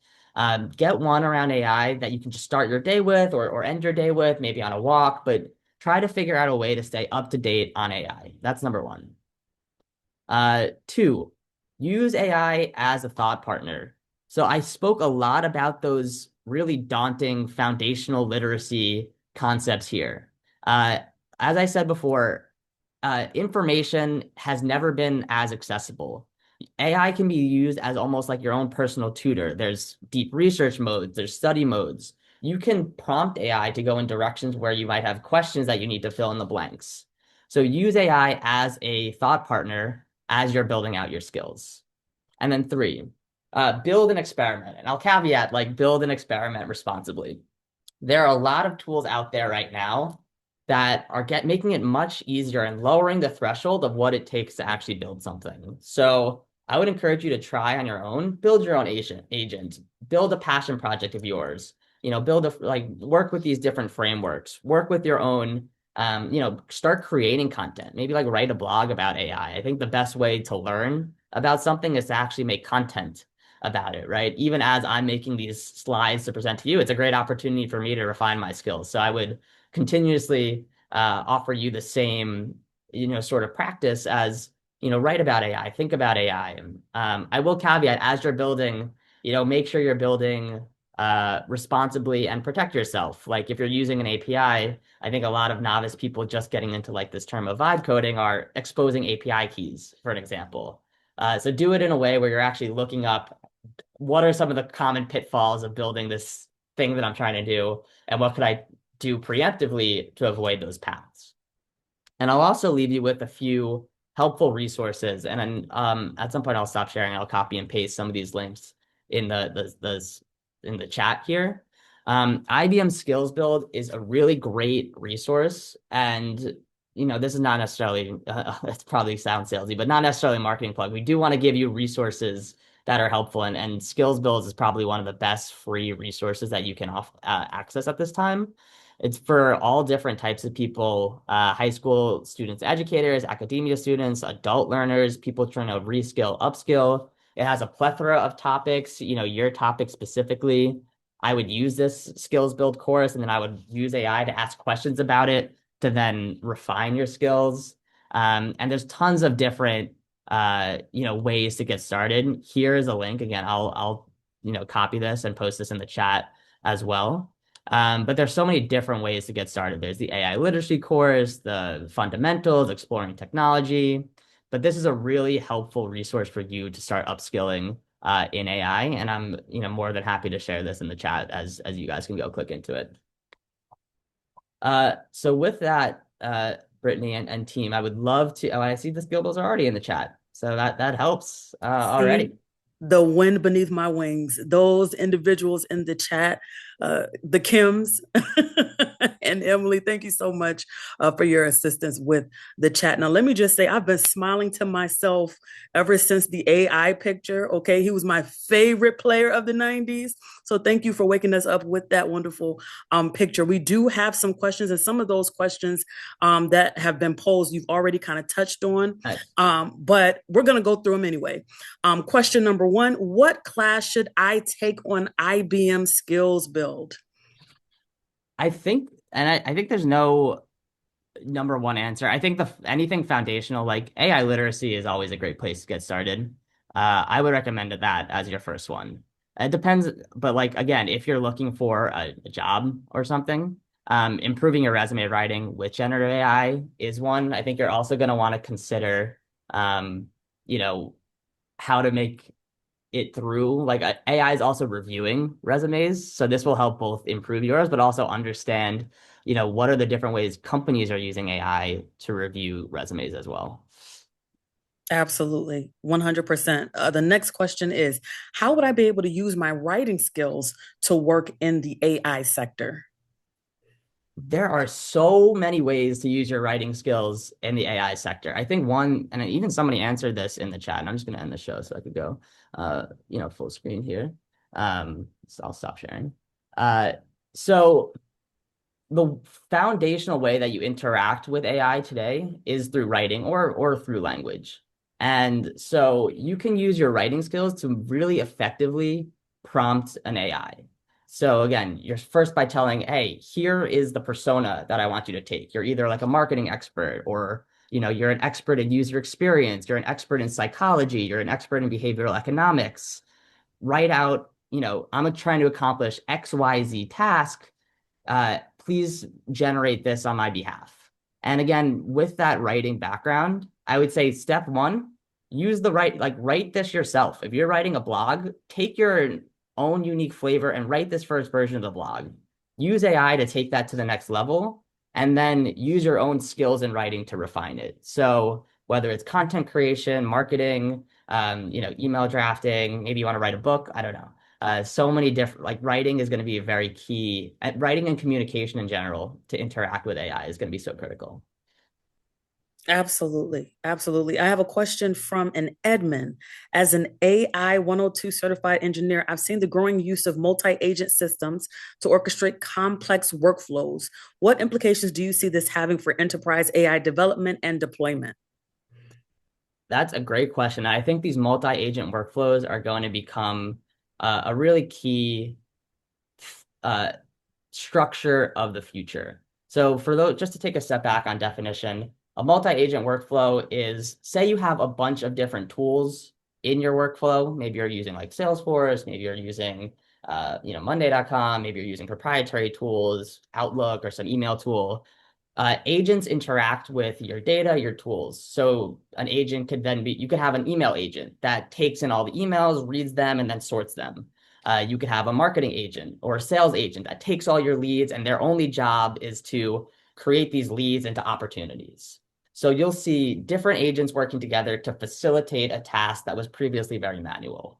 S2: Get one around AI that you can just start your day with or end your day with, maybe on a walk, but try to figure out a way to stay up to date on AI. That's number 1. 2, use AI as a thought partner. So I spoke a lot about those really daunting foundational literacy concepts here. As I said before, information has never been as accessible. AI can be used as almost like your own personal tutor. There's deep research modes, there's study modes. You can prompt AI to go in directions where you might have questions that you need to fill in the blanks. So use AI as a thought partner as you're building out your skills. And then 3, build an experiment. And I'll caveat, like, build an experiment responsibly. There are a lot of tools out there right now that are making it much easier and lowering the threshold of what it takes to actually build something. So I would encourage you to try on your own, build your own agent, build a passion project of yours, work with these different frameworks, work with your own, start creating content, maybe like write a blog about AI. I think the best way to learn about something is to actually make content. about it, right? Even as I'm making these slides to present to you, it's a great opportunity for me to refine my skills. So I would continuously offer you the same, sort of practice as, write about AI, think about AI. I will caveat as you're building, make sure you're building responsibly and protect yourself. Like if you're using an API, I think a lot of novice people just getting into like this term of vibe coding are exposing API keys, for an example. So do it in a way where you're actually looking up what are some of the common pitfalls of building this thing that I'm trying to do, and what could I do preemptively to avoid those paths. And I'll also leave you with a few helpful resources. And then at some point I'll stop sharing. I'll copy and paste some of these links in the chat here. IBM SkillsBuild is a really great resource. And this is not necessarily, it probably sounds salesy, but not necessarily a marketing plug. We do want to give you resources that are helpful. And SkillsBuild is probably one of the best free resources that you can access at this time. It's for all different types of people, high school students, educators, academia students, adult learners, people trying to reskill, upskill. It has a plethora of topics, your topic specifically. I would use this SkillsBuild course, and then I would use AI to ask questions about it to then refine your skills. And there's tons of different, ways to get started. Here is a link. Again, I'll copy this and post this in the chat as well. But there's so many different ways to get started. There's the AI literacy course, the fundamentals, exploring technology. But this is a really helpful resource for you to start upskilling in AI. And I'm, more than happy to share this in the chat as you guys can go click into it. So with that, Brittany and team, I would love to. Oh, I see the skill bills are already in the chat, so that helps already.
S1: See the wind beneath my wings, those individuals in the chat, the Kims and Emily, thank you so much for your assistance with the chat. Now, let me just say, I've been smiling to myself ever since the AI picture. Okay. He was my favorite player of the 90s. So thank you for waking us up with that wonderful picture. We do have some questions, and some of those questions that have been posed, you've already kind of touched on,
S2: Nice.
S1: but we're going to go through them anyway. Question number one, what class should I take on IBM SkillsBuild?
S2: I think there's no number one answer. I think the anything foundational like AI literacy is always a great place to get started. I would recommend that as your first one. It depends, but like again, if you're looking for a job or something, improving your resume writing with generative AI is one. I think you're also going to want to consider, you know, how to make it through. Like AI is also reviewing resumes, so this will help both improve yours, but also understand, what are the different ways companies are using AI to review resumes as well.
S1: Absolutely, 100%. The next question is, how would I be able to use my writing skills to work in the AI sector?
S2: There are so many ways to use your writing skills in the AI sector. I think one, and even somebody answered this in the chat, and I'm just going to end the show so I could go, full screen here. So I'll stop sharing. So the foundational way that you interact with AI today is through writing or through language. And so you can use your writing skills to really effectively prompt an AI. So again, you're first by telling, hey, here is the persona that I want you to take. You're either like a marketing expert, or you're an expert in user experience, you're an expert in psychology, you're an expert in behavioral economics. Write out, I'm trying to accomplish XYZ task. Please generate this on my behalf. And again, with that writing background, I would say step one, write this yourself. If you're writing a blog, take your own unique flavor and write this first version of the blog. Use AI to take that to the next level, and then use your own skills in writing to refine it. So whether it's content creation, marketing, email drafting, maybe you want to write a book, I don't know. So many different, like writing is going to be very key. Writing and communication in general to interact with AI is going to be so critical.
S1: Absolutely. Absolutely. I have a question from an Edmund. As an AI 102 certified engineer, I've seen the growing use of multi-agent systems to orchestrate complex workflows. What implications do you see this having for enterprise AI development and deployment?
S2: That's a great question. I think these multi-agent workflows are going to become a really key uh, structure of the future. So for those, just to take a step back on definition, a multi-agent workflow is, say you have a bunch of different tools in your workflow. Maybe you're using like Salesforce, maybe you're using Monday.com, maybe you're using proprietary tools, Outlook or some email tool. Agents interact with your data, your tools. So an agent could then be, you could have an email agent that takes in all the emails, reads them, and then sorts them. You could have a marketing agent or a sales agent that takes all your leads, and their only job is to create these leads into opportunities. So you'll see different agents working together to facilitate a task that was previously very manual.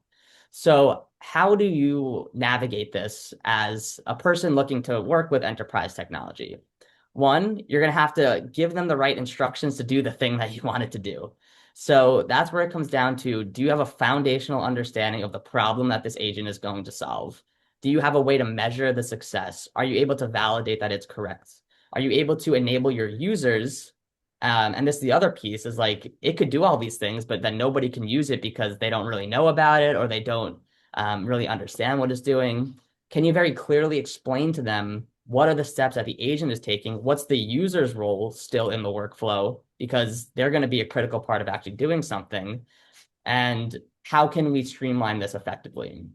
S2: So how do you navigate this as a person looking to work with enterprise technology? One, you're going to have to give them the right instructions to do the thing that you want it to do. So that's where it comes down to, do you have a foundational understanding of the problem that this agent is going to solve? Do you have a way to measure the success? Are you able to validate that it's correct? Are you able to enable your users? And this is the other piece is like, it could do all these things, but then nobody can use it because they don't really know about it or they don't really understand what it's doing. Can you very clearly explain to them what are the steps that the agent is taking? What's the user's role still in the workflow? Because they're going to be a critical part of actually doing something. And how can we streamline this effectively?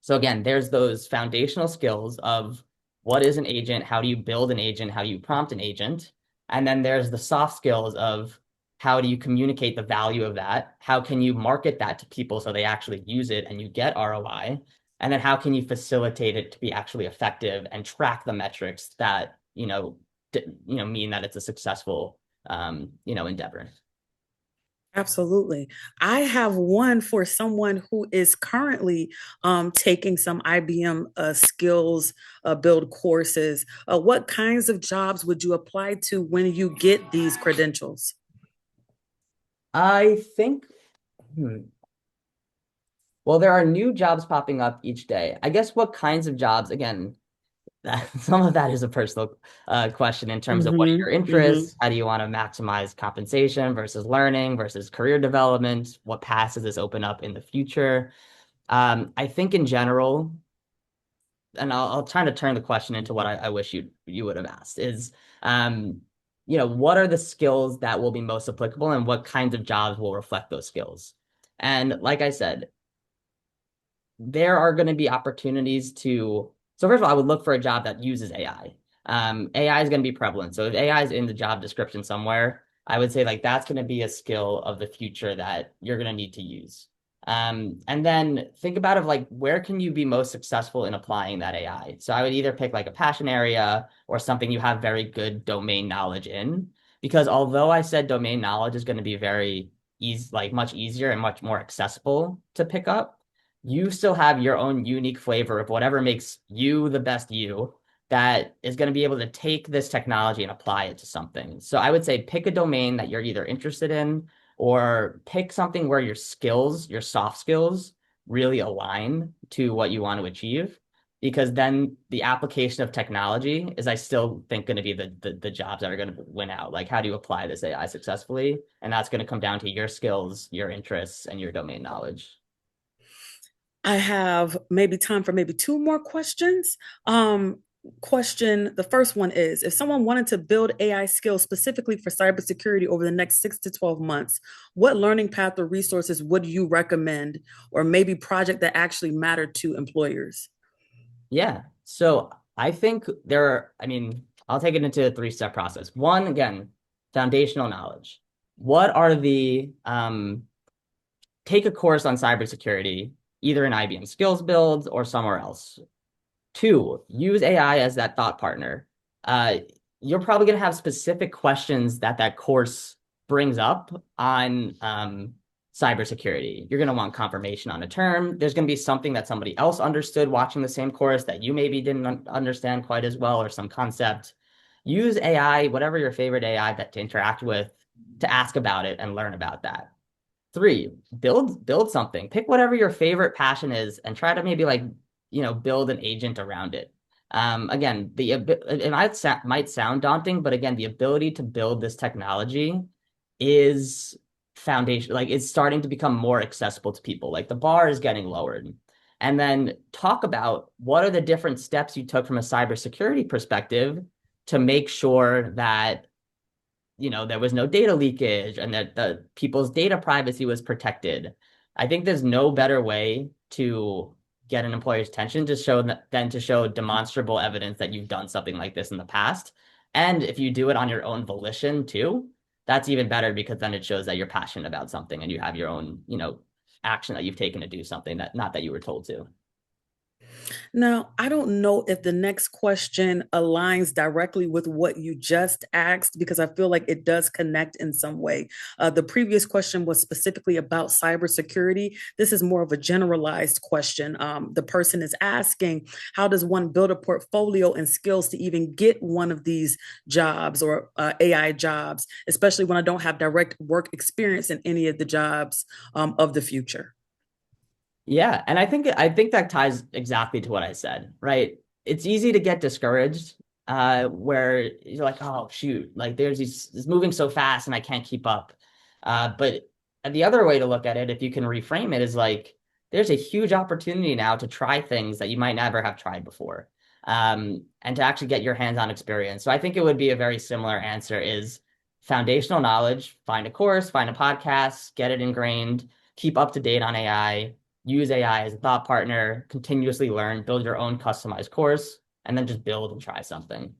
S2: So again, there's those foundational skills of what is an agent? How do you build an agent? How do you prompt an agent? And then there's the soft skills of how do you communicate the value of that? How can you market that to people so they actually use it and you get ROI? And then how can you facilitate it to be actually effective and track the metrics that, mean that it's a successful, endeavor?
S1: Absolutely. I have one for someone who is currently taking some IBM skills build courses. What kinds of jobs would you apply to when you get these credentials?
S2: I think, hmm, well, there are new jobs popping up each day. I guess what kinds of jobs, again, some of that is a personal question in terms of what are
S1: Mm-hmm,
S2: your
S1: mm-hmm.
S2: interests? How do you want to maximize compensation versus learning versus career development? What paths does this open up in the future? I think in general, and I'll try to turn the question into what I wish you would have asked is, um, what are the skills that will be most applicable and what kinds of jobs will reflect those skills? And like I said, there are going to be opportunities to. So first of all, I would look for a job that uses AI. AI is going to be prevalent. So if AI is in the job description somewhere, I would say like that's going to be a skill of the future that you're going to need to use. And then think about of like where can you be most successful in applying that AI? So I would either pick like a passion area or something you have very good domain knowledge in, because although I said domain knowledge is going to be very easy, like much easier and much more accessible to pick up, you still have your own unique flavor of whatever makes you the best you that is going to be able to take this technology and apply it to something. So I would say pick a domain that you're either interested in or pick something where your skills, your soft skills really align to what you want to achieve. Because then the application of technology is, I still think, going to be the jobs that are going to win out. Like, how do you apply this AI successfully? And that's going to come down to your skills, your interests, and your domain knowledge.
S1: I have maybe time for maybe two more questions. The first one is if someone wanted to build AI skills specifically for cybersecurity over the next 6 to 12 months, what learning path or resources would you recommend, or maybe project that actually mattered to employers?
S2: Yeah. So I think I mean, I'll take it into a three-step process. One, again, foundational knowledge. What are take a course on cybersecurity, either in IBM SkillsBuild or somewhere else. Two, use AI as that thought partner. Uh, you're probably going to have specific questions that that course brings up on cybersecurity. You're going to want confirmation on a term. There's going to be something that somebody else understood watching the same course that you maybe didn't understand quite as well, or some concept. Use AI, whatever your favorite AI that to interact with, to ask about it and learn about that. Three, build something. Pick whatever your favorite passion is and try to maybe like, build an agent around it. Again, it might sound daunting, but again, the ability to build this technology is foundation, like it's starting to become more accessible to people. Like the bar is getting lowered. And then talk about what are the different steps you took from a cybersecurity perspective to make sure that there was no data leakage and that the people's data privacy was protected. I think there's no better way to get an employer's attention to show that than to show demonstrable evidence that you've done something like this in the past. And if you do it on your own volition too, that's even better because then it shows that you're passionate about something and you have your own, action that you've taken to do something that not that you were told to.
S1: Now, I don't know if the next question aligns directly with what you just asked because I feel like it does connect in some way. The previous question was specifically about cybersecurity. This is more of a generalized question. The person is asking, how does one build a portfolio and skills to even get one of these jobs or AI jobs, especially when I don't have direct work experience in any of the jobs of the future?
S2: Yeah, and I think that ties exactly to what I said, right? It's easy to get discouraged, where you're like, oh shoot, like it's moving so fast and I can't keep up. But the other way to look at it, if you can reframe it, is like there's a huge opportunity now to try things that you might never have tried before, and to actually get your hands-on experience. So I think it would be a very similar answer: is foundational knowledge, find a course, find a podcast, get it ingrained, keep up to date on AI, use AI as a thought partner, continuously learn, build your own customized course, and then just build and try something.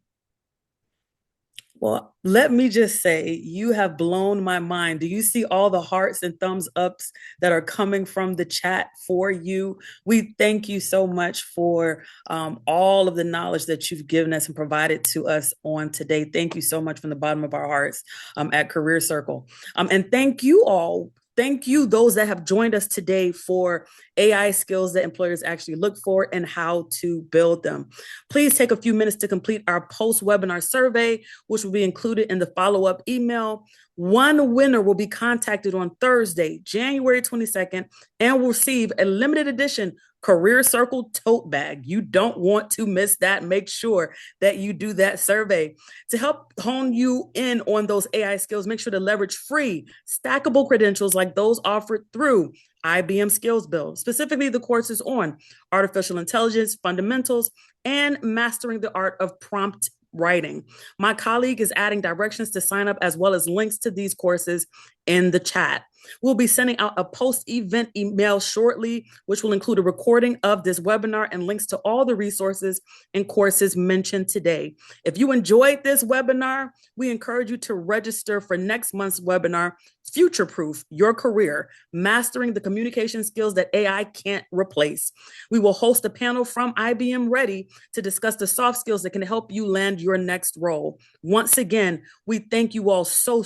S1: Well, let me just say, you have blown my mind. Do you see all the hearts and thumbs ups that are coming from the chat for you? We thank you so much for all of the knowledge that you've given us and provided to us on today. Thank you so much from the bottom of our hearts at Career Circle. And thank you all. Thank you, those that have joined us today for AI skills that employers actually look for and how to build them. Please take a few minutes to complete our post webinar survey, which will be included in the follow up email. One winner will be contacted on Thursday, January 22nd, and will receive a limited edition Career Circle tote bag. You don't want to miss that. Make sure that you do that survey. To help hone you in on those AI skills, make sure to leverage free, stackable credentials like those offered through IBM SkillsBuild, specifically the courses on artificial intelligence, fundamentals, and mastering the art of prompt writing. My colleague is adding directions to sign up as well as links to these courses in the chat. We'll be sending out a post-event email shortly, which will include a recording of this webinar and links to all the resources and courses mentioned today. If you enjoyed this webinar, we encourage you to register for next month's webinar, Future Proof Your Career, Mastering the Communication Skills That AI Can't Replace. We will host a panel from IBM Ready to discuss the soft skills that can help you land your next role. Once again, we thank you all so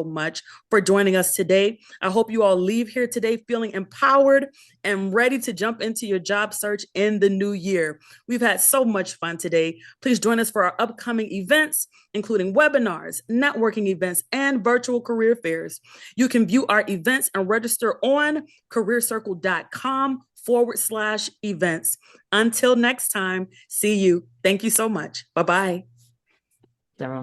S1: much for joining us today. I hope you all leave here today feeling empowered and ready to jump into your job search in the new year. We've had so much fun today. Please join us for our upcoming events, including webinars, networking events, and virtual career fairs. You can view our events and register on careercircle.com/events. Until next time, see you. Thank you so much. Bye-bye.